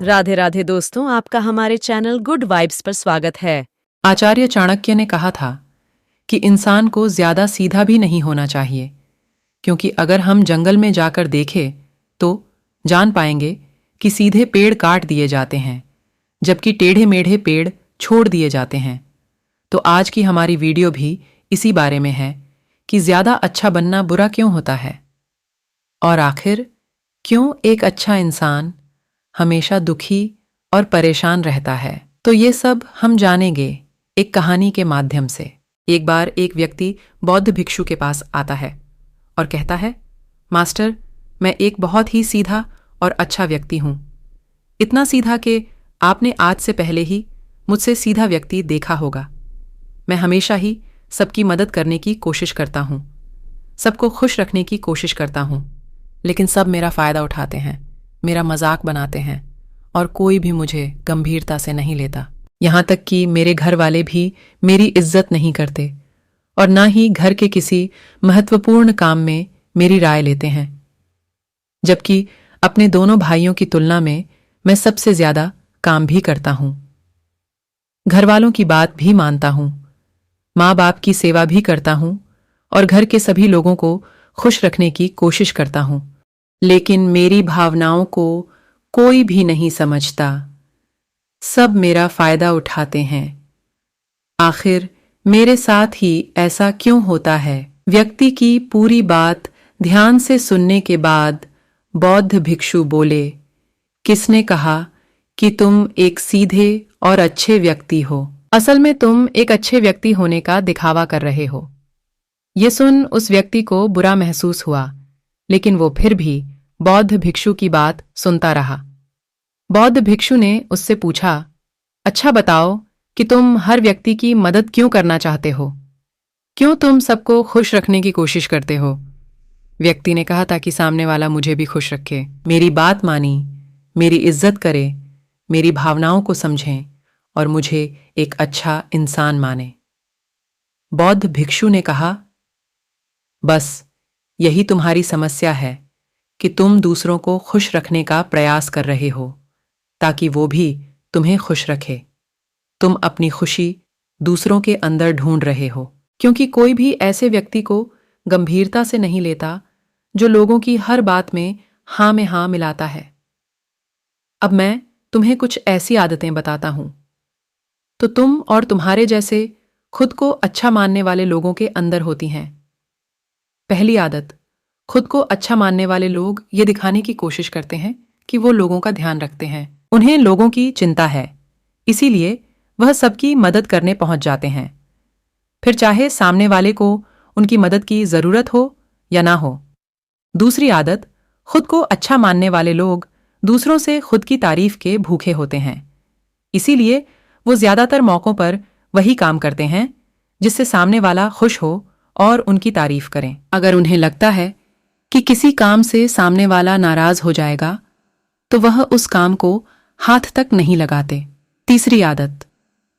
राधे राधे दोस्तों, आपका हमारे चैनल गुड वाइब्स पर स्वागत है। आचार्य चाणक्य ने कहा था कि इंसान को ज्यादा सीधा भी नहीं होना चाहिए, क्योंकि अगर हम जंगल में जाकर देखें तो जान पाएंगे कि सीधे पेड़ काट दिए जाते हैं, जबकि टेढ़े मेढ़े पेड़ छोड़ दिए जाते हैं। तो आज की हमारी वीडियो भी इसी बारे में है कि ज्यादा अच्छा बनना बुरा क्यों होता है, और आखिर क्यों एक अच्छा इंसान हमेशा दुखी और परेशान रहता है। तो ये सब हम जानेंगे एक कहानी के माध्यम से। एक बार एक व्यक्ति बौद्ध भिक्षु के पास आता है और कहता है, मास्टर, मैं एक बहुत ही सीधा और अच्छा व्यक्ति हूं। इतना सीधा कि आपने आज से पहले ही मुझसे सीधा व्यक्ति देखा होगा। मैं हमेशा ही सबकी मदद करने की कोशिश करता हूं, सबको खुश रखने की कोशिश करता हूं, लेकिन सब मेरा फ़ायदा उठाते हैं, मेरा मजाक बनाते हैं और कोई भी मुझे गंभीरता से नहीं लेता। यहाँ तक कि मेरे घर वाले भी मेरी इज्जत नहीं करते और ना ही घर के किसी महत्वपूर्ण काम में मेरी राय लेते हैं, जबकि अपने दोनों भाइयों की तुलना में मैं सबसे ज्यादा काम भी करता हूं। घर वालों की बात भी मानता हूं, माँ बाप की सेवा भी करता हूं और घर के सभी लोगों को खुश रखने की कोशिश करता हूं। लेकिन मेरी भावनाओं को कोई भी नहीं समझता, सब मेरा फायदा उठाते हैं। आखिर मेरे साथ ही ऐसा क्यों होता है? व्यक्ति की पूरी बात ध्यान से सुनने के बाद बौद्ध भिक्षु बोले, किसने कहा कि तुम एक सीधे और अच्छे व्यक्ति हो? असल में तुम एक अच्छे व्यक्ति होने का दिखावा कर रहे हो। ये सुन उस व्यक्ति को बुरा महसूस हुआ, लेकिन वो फिर भी बौद्ध भिक्षु की बात सुनता रहा। बौद्ध भिक्षु ने उससे पूछा, अच्छा बताओ कि तुम हर व्यक्ति की मदद क्यों करना चाहते हो? क्यों तुम सबको खुश रखने की कोशिश करते हो? व्यक्ति ने कहा, ताकि सामने वाला मुझे भी खुश रखे, मेरी बात मानी, मेरी इज्जत करे, मेरी भावनाओं को समझें और मुझे एक अच्छा इंसान माने। बौद्ध भिक्षु ने कहा, बस यही तुम्हारी समस्या है कि तुम दूसरों को खुश रखने का प्रयास कर रहे हो ताकि वो भी तुम्हें खुश रखे। तुम अपनी खुशी दूसरों के अंदर ढूंढ रहे हो, क्योंकि कोई भी ऐसे व्यक्ति को गंभीरता से नहीं लेता जो लोगों की हर बात में हाँ में हाँ मिलाता है। अब मैं तुम्हें कुछ ऐसी आदतें बताता हूं तो तुम और तुम्हारे जैसे खुद को अच्छा मानने वाले लोगों के अंदर होती हैं। पहली आदत, खुद को अच्छा मानने वाले लोग ये दिखाने की कोशिश करते हैं कि वो लोगों का ध्यान रखते हैं। उन्हें लोगों की चिंता है, इसीलिए वह सबकी मदद करने पहुंच जाते हैं, फिर चाहे सामने वाले को उनकी मदद की जरूरत हो या ना हो। दूसरी आदत, खुद को अच्छा मानने वाले लोग दूसरों से खुद की तारीफ के भूखे होते हैं, इसीलिए वो ज्यादातर मौकों पर वही काम करते हैं जिससे सामने वाला खुश हो और उनकी तारीफ करें। अगर उन्हें लगता है कि किसी काम से सामने वाला नाराज हो जाएगा तो वह उस काम को हाथ तक नहीं लगाते। तीसरी आदत,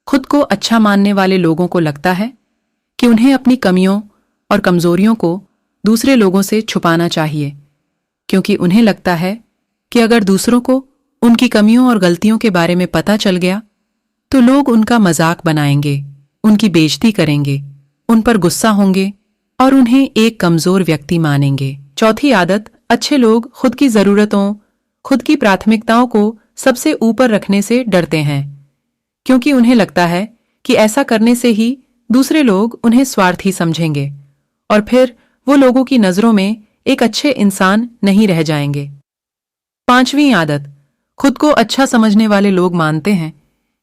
खुद को अच्छा मानने वाले लोगों को लगता है कि उन्हें अपनी कमियों और कमजोरियों को दूसरे लोगों से छुपाना चाहिए, क्योंकि उन्हें लगता है कि अगर दूसरों को उनकी कमियों और गलतियों के बारे में पता चल गया तो लोग उनका मजाक बनाएंगे, उनकी बेइज्जती करेंगे, उन पर गुस्सा होंगे और उन्हें एक कमजोर व्यक्ति मानेंगे। चौथी आदत, अच्छे लोग खुद की जरूरतों, खुद की प्राथमिकताओं को सबसे ऊपर रखने से डरते हैं, क्योंकि उन्हें लगता है कि ऐसा करने से ही दूसरे लोग उन्हें स्वार्थी समझेंगे और फिर वो लोगों की नजरों में एक अच्छे इंसान नहीं रह जाएंगे। पांचवी आदत, खुद को अच्छा समझने वाले लोग मानते हैं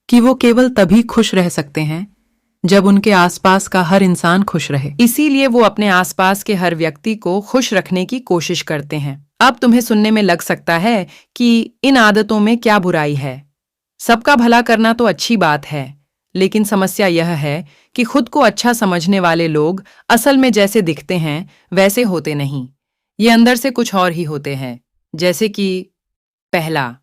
कि वो केवल तभी खुश रह सकते हैं जब उनके आसपास का हर इंसान खुश रहे, इसीलिए वो अपने आसपास के हर व्यक्ति को खुश रखने की कोशिश करते हैं। अब तुम्हें सुनने में लग सकता है कि इन आदतों में क्या बुराई है, सबका भला करना तो अच्छी बात है, लेकिन समस्या यह है कि खुद को अच्छा समझने वाले लोग असल में जैसे दिखते हैं वैसे होते नहीं, ये अंदर से कुछ और ही होते हैं। जैसे कि पहला,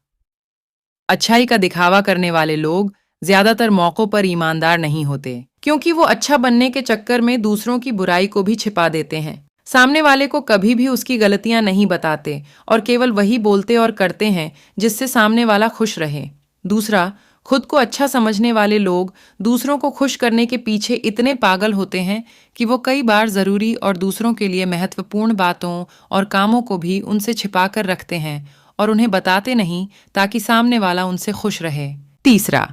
अच्छाई का दिखावा करने वाले लोग ज्यादातर मौकों पर ईमानदार नहीं होते, क्योंकि वो अच्छा बनने के चक्कर में दूसरों की बुराई को भी छिपा देते हैं। सामने वाले को कभी भी उसकी गलतियां नहीं बताते और केवल वही बोलते और करते हैं जिससे सामने वाला खुश रहे। दूसरा, खुद को अच्छा समझने वाले लोग दूसरों को खुश करने के पीछे इतने पागल होते हैं कि वो कई बार ज़रूरी और दूसरों के लिए महत्वपूर्ण बातों और कामों को भी उनसे छिपा कर रखते हैं और उन्हें बताते नहीं ताकि सामने वाला उनसे खुश रहे। तीसरा,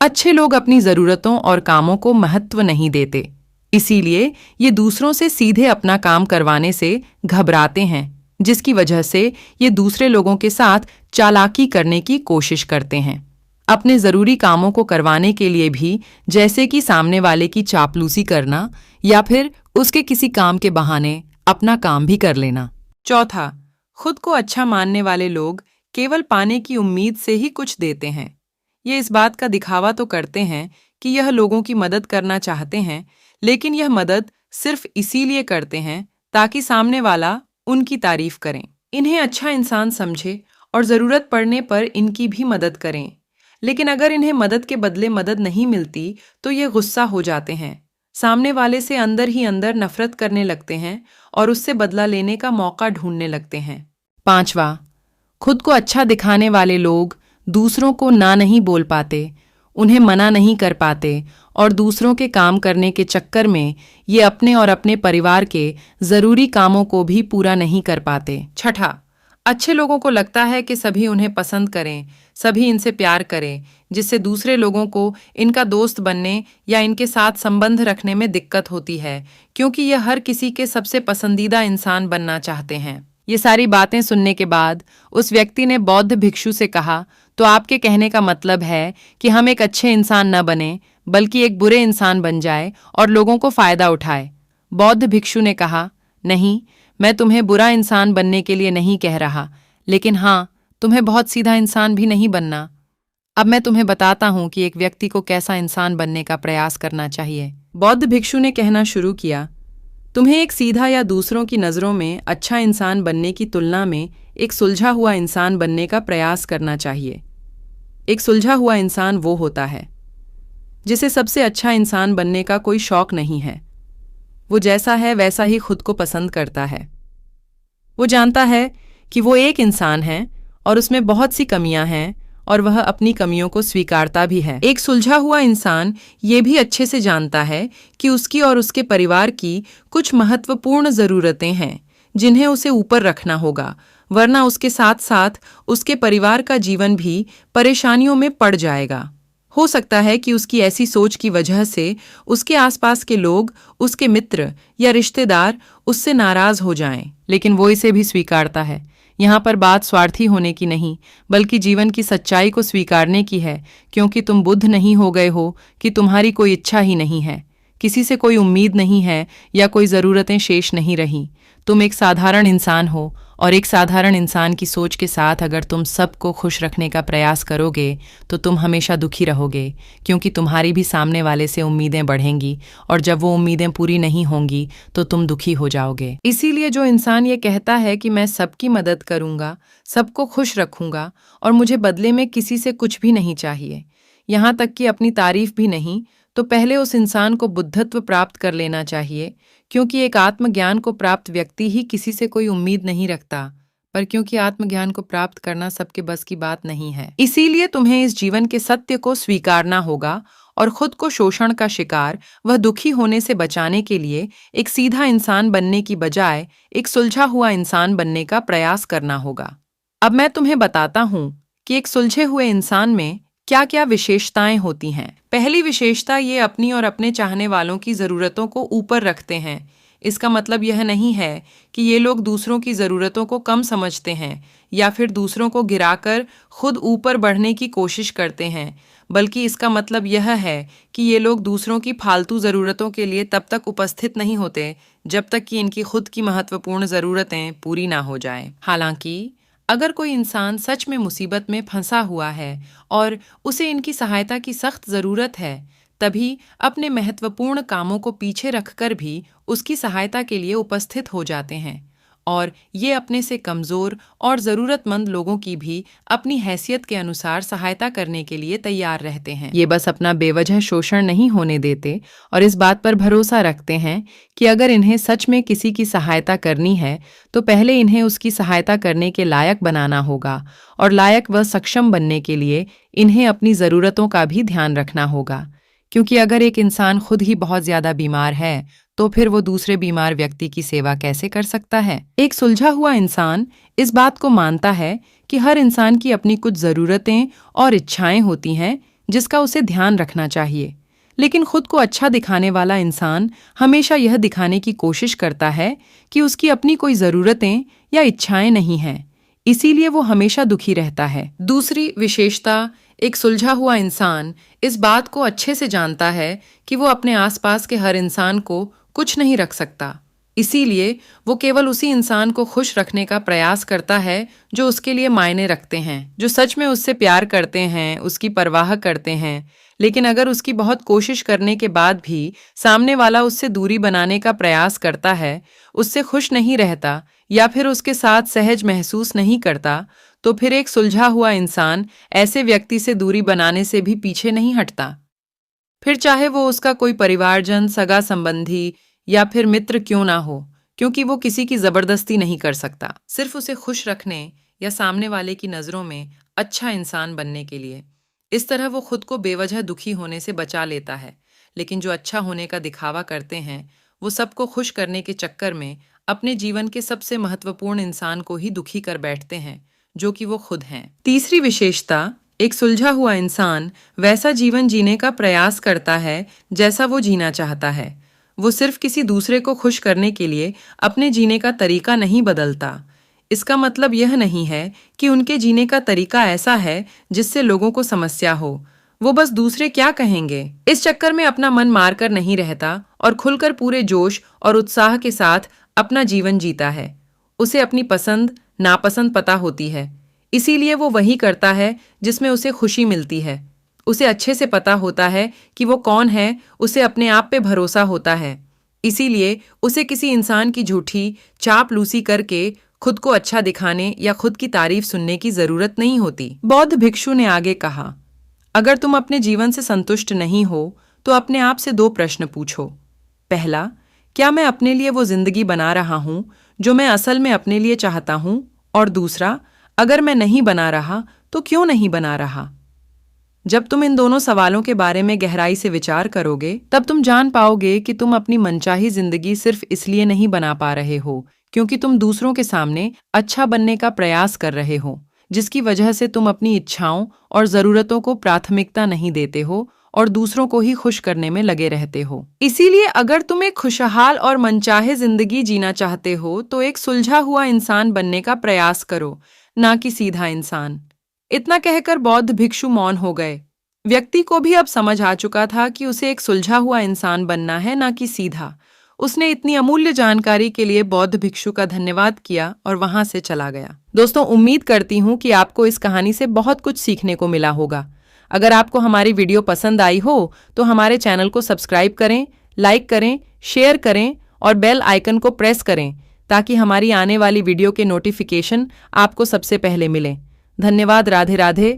अच्छे लोग अपनी ज़रूरतों और कामों को महत्व नहीं देते, इसीलिए ये दूसरों से सीधे अपना काम करवाने से घबराते हैं, जिसकी वजह से ये दूसरे लोगों के साथ चालाकी करने की कोशिश करते हैं। अपने ज़रूरी कामों को करवाने के लिए भी, जैसे कि सामने वाले की चापलूसी करना या फिर उसके किसी काम के बहाने अपना काम भी कर लेना। चौथा, खुद को अच्छा मानने वाले लोग केवल पाने की उम्मीद से ही कुछ देते हैं। ये इस बात का दिखावा तो करते हैं कि यह लोगों की मदद करना चाहते हैं, लेकिन यह मदद सिर्फ इसीलिए करते हैं ताकि सामने वाला उनकी तारीफ करें, इन्हें अच्छा इंसान समझे और ज़रूरत पड़ने पर इनकी भी मदद करें। लेकिन अगर इन्हें मदद के बदले मदद नहीं मिलती तो ये गुस्सा हो जाते हैं, सामने वाले से अंदर ही अंदर नफरत करने लगते हैं और उससे बदला लेने का मौका ढूंढने लगते हैं। पांचवा, खुद को अच्छा दिखाने वाले लोग दूसरों को ना नहीं बोल पाते, उन्हें मना नहीं कर पाते और दूसरों के काम करने के चक्कर में ये अपने और अपने परिवार के ज़रूरी कामों को भी पूरा नहीं कर पाते। छठा, अच्छे लोगों को लगता है कि सभी उन्हें पसंद करें, सभी इनसे प्यार करें, जिससे दूसरे लोगों को इनका दोस्त बनने या इनके साथ संबंध रखने में दिक्कत होती है, क्योंकि यह हर किसी के सबसे पसंदीदा इंसान बनना चाहते हैं। ये सारी बातें सुनने के बाद उस व्यक्ति ने बौद्ध भिक्षु से कहा, तो आपके कहने का मतलब है कि हम एक अच्छे इंसान न बने बल्कि एक बुरे इंसान बन जाए और लोगों को फायदा उठाए। बौद्ध भिक्षु ने कहा, नहीं, मैं तुम्हें बुरा इंसान बनने के लिए नहीं कह रहा, लेकिन हाँ, तुम्हें बहुत सीधा इंसान भी नहीं बनना। अब मैं तुम्हें बताता हूँ कि एक व्यक्ति को कैसा इंसान बनने का प्रयास करना चाहिए। बौद्ध भिक्षु ने कहना शुरू किया, तुम्हें एक सीधा या दूसरों की नज़रों में अच्छा इंसान बनने की तुलना में एक सुलझा हुआ इंसान बनने का प्रयास करना चाहिए। एक सुलझा हुआ इंसान वो होता है जिसे सबसे अच्छा इंसान बनने का कोई शौक नहीं है। वो जैसा है वैसा ही खुद को पसंद करता है। वो जानता है कि वो एक इंसान है और उसमें बहुत सी कमियां हैं और वह अपनी कमियों को स्वीकारता भी है। एक सुलझा हुआ इंसान ये भी अच्छे से जानता है कि उसकी और उसके परिवार की कुछ महत्वपूर्ण ज़रूरतें हैं जिन्हें उसे ऊपर रखना होगा, वरना उसके साथ साथ उसके परिवार का जीवन भी परेशानियों में पड़ जाएगा। हो सकता है कि उसकी ऐसी सोच की वजह से उसके आसपास के लोग, उसके मित्र या रिश्तेदार उससे नाराज हो जाएं, लेकिन वो इसे भी स्वीकारता है। यहाँ पर बात स्वार्थी होने की नहीं, बल्कि जीवन की सच्चाई को स्वीकारने की है, क्योंकि तुम बुद्ध नहीं हो गए हो कि तुम्हारी कोई इच्छा ही नहीं है, किसी से कोई उम्मीद नहीं है या कोई ज़रूरतें शेष नहीं रही। तुम एक साधारण इंसान हो और एक साधारण इंसान की सोच के साथ अगर तुम सबको खुश रखने का प्रयास करोगे तो तुम हमेशा दुखी रहोगे, क्योंकि तुम्हारी भी सामने वाले से उम्मीदें बढ़ेंगी और जब वो उम्मीदें पूरी नहीं होंगी तो तुम दुखी हो जाओगे। इसीलिए जो इंसान ये कहता है कि मैं सबकी मदद करूंगा, सबको खुश रखूंगा और मुझे बदले में किसी से कुछ भी नहीं चाहिए, यहाँ तक कि अपनी तारीफ भी नहीं, तो पहले उस इंसान को बुद्धत्व प्राप्त कर लेना चाहिए, क्योंकि एक आत्मज्ञान को प्राप्त व्यक्ति ही किसी से कोई उम्मीद नहीं रखता, पर क्योंकि आत्मज्ञान को प्राप्त करना सबके बस की बात नहीं है। इसीलिए तुम्हें इस जीवन के सत्य को स्वीकारना होगा और खुद को शोषण का शिकार वह दुखी होने से बचाने के लिए एक सीधा इंसान बनने की बजाय एक सुलझा हुआ इंसान बनने का प्रयास करना होगा। अब मैं तुम्हें बताता हूँ कि एक सुलझे हुए इंसान में क्या क्या विशेषताएं होती हैं। पहली विशेषता, ये अपनी और अपने चाहने वालों की ज़रूरतों को ऊपर रखते हैं। इसका मतलब यह नहीं है कि ये लोग दूसरों की ज़रूरतों को कम समझते हैं या फिर दूसरों को गिराकर खुद ऊपर बढ़ने की कोशिश करते हैं, बल्कि इसका मतलब यह है कि ये लोग दूसरों की फालतू ज़रूरतों के लिए तब तक उपस्थित नहीं होते जब तक कि इनकी खुद की महत्वपूर्ण ज़रूरतें पूरी ना हो जाएं। हालांकि अगर कोई इंसान सच में मुसीबत में फंसा हुआ है और उसे इनकी सहायता की सख्त ज़रूरत है, तभी अपने महत्वपूर्ण कामों को पीछे रखकर भी उसकी सहायता के लिए उपस्थित हो जाते हैं और ये अपने से कमज़ोर और ज़रूरतमंद लोगों की भी अपनी हैसियत के अनुसार सहायता करने के लिए तैयार रहते हैं। ये बस अपना बेवजह शोषण नहीं होने देते और इस बात पर भरोसा रखते हैं कि अगर इन्हें सच में किसी की सहायता करनी है तो पहले इन्हें उसकी सहायता करने के लायक बनाना होगा और लायक व सक्षम बनने के लिए इन्हें अपनी ज़रूरतों का भी ध्यान रखना होगा। क्योंकि अगर एक इंसान खुद ही बहुत ज़्यादा बीमार है तो फिर वो दूसरे बीमार व्यक्ति की सेवा कैसे कर सकता है। एक सुलझा हुआ इंसान इस बात को मानता है कि हर इंसान की अपनी कुछ ज़रूरतें और इच्छाएं होती हैं जिसका उसे ध्यान रखना चाहिए, लेकिन खुद को अच्छा दिखाने वाला इंसान हमेशा यह दिखाने की कोशिश करता है कि उसकी अपनी कोई ज़रूरतें या इच्छाएं नहीं हैं, इसीलिए वो हमेशा दुखी रहता है। दूसरी विशेषता, एक सुलझा हुआ इंसान इस बात को अच्छे से जानता है कि वो अपने आसपास के हर इंसान को कुछ नहीं रख सकता, इसीलिए वो केवल उसी इंसान को खुश रखने का प्रयास करता है जो उसके लिए मायने रखते हैं, जो सच में उससे प्यार करते हैं, उसकी परवाह करते हैं। लेकिन अगर उसकी बहुत कोशिश करने के बाद भी सामने वाला उससे दूरी बनाने का प्रयास करता है, उससे खुश नहीं रहता या फिर उसके साथ सहज महसूस नहीं करता, तो फिर एक सुलझा हुआ इंसान ऐसे व्यक्ति से दूरी बनाने से भी पीछे नहीं हटता। फिर चाहे वो उसका कोई परिवारजन, सगा संबंधी या फिर मित्र क्यों ना हो, क्योंकि वो किसी की जबरदस्ती नहीं कर सकता, सिर्फ उसे खुश रखने या सामने वाले की नज़रों में अच्छा इंसान बनने के लिए। इस तरह वो खुद को बेवजह दुखी होने से बचा लेता है। लेकिन जो अच्छा होने का दिखावा करते हैं वो सबको खुश करने के चक्कर में अपने जीवन के सबसे महत्वपूर्ण इंसान को ही दुखी कर बैठते हैं, जो कि वो खुद हैं। तीसरी विशेषता, एक सुलझा हुआ इंसान वैसा जीवन जीने का प्रयास करता है जैसा वो जीना चाहता है। वो सिर्फ किसी दूसरे को खुश करने के लिए अपने जीने का तरीका नहीं बदलता। इसका मतलब यह नहीं है कि उनके जीने का तरीका ऐसा है जिससे लोगों को समस्या हो। वो बस दूसरे क्या कहेंगे इस चक्कर में अपना मन मारकर नहीं रहता और खुलकर पूरे जोश और उत्साह के साथ अपना जीवन जीता है। उसे अपनी पसंद नापसंद पता होती है, इसीलिए वो वही करता है जिसमें उसे खुशी मिलती है। उसे अच्छे से पता होता है कि वो कौन है, उसे अपने आप पे भरोसा होता है, इसीलिए उसे किसी इंसान की झूठी चापलूसी करके खुद को अच्छा दिखाने या खुद की तारीफ सुनने की जरूरत नहीं होती। बौद्ध भिक्षु ने आगे कहा, अगर तुम अपने जीवन से संतुष्ट नहीं हो तो अपने आप से 2 प्रश्न पूछो। पहला, क्या मैं अपने लिए वो जिंदगी बना रहा हूं जो मैं असल में अपने लिए चाहता हूं? और दूसरा, अगर मैं नहीं बना रहा तो क्यों नहीं बना रहा? जब तुम इन दोनों सवालों के बारे में गहराई से विचार करोगे तब तुम जान पाओगे कि तुम अपनी मनचाही जिंदगी सिर्फ इसलिए नहीं बना पा रहे हो क्योंकि तुम दूसरों के सामने अच्छा बनने का प्रयास कर रहे हो, जिसकी वजह से तुम अपनी इच्छाओं और जरूरतों को प्राथमिकता नहीं देते हो और दूसरों को ही खुश करने में लगे रहते हो। इसीलिए अगर तुम एक खुशहाल और मनचाहे जिंदगी जीना चाहते हो तो एक सुलझा हुआ इंसान बनने का प्रयास करो, ना कि सीधा इंसान। इतना कहकर बौद्ध भिक्षु मौन हो गए। व्यक्ति को भी अब समझ आ चुका था कि उसे एक सुलझा हुआ इंसान बनना है, ना कि सीधा। उसने इतनी अमूल्य जानकारी के लिए बौद्ध भिक्षु का धन्यवाद किया और वहां से चला गया। दोस्तों, उम्मीद करती हूँ कि आपको इस कहानी से बहुत कुछ सीखने को मिला होगा। अगर आपको हमारी वीडियो पसंद आई हो तो हमारे चैनल को सब्सक्राइब करें, लाइक करें, शेयर करें और बेल आइकन को प्रेस करें ताकि हमारी आने वाली वीडियो के नोटिफिकेशन आपको सबसे पहले मिलें। धन्यवाद। राधे राधे।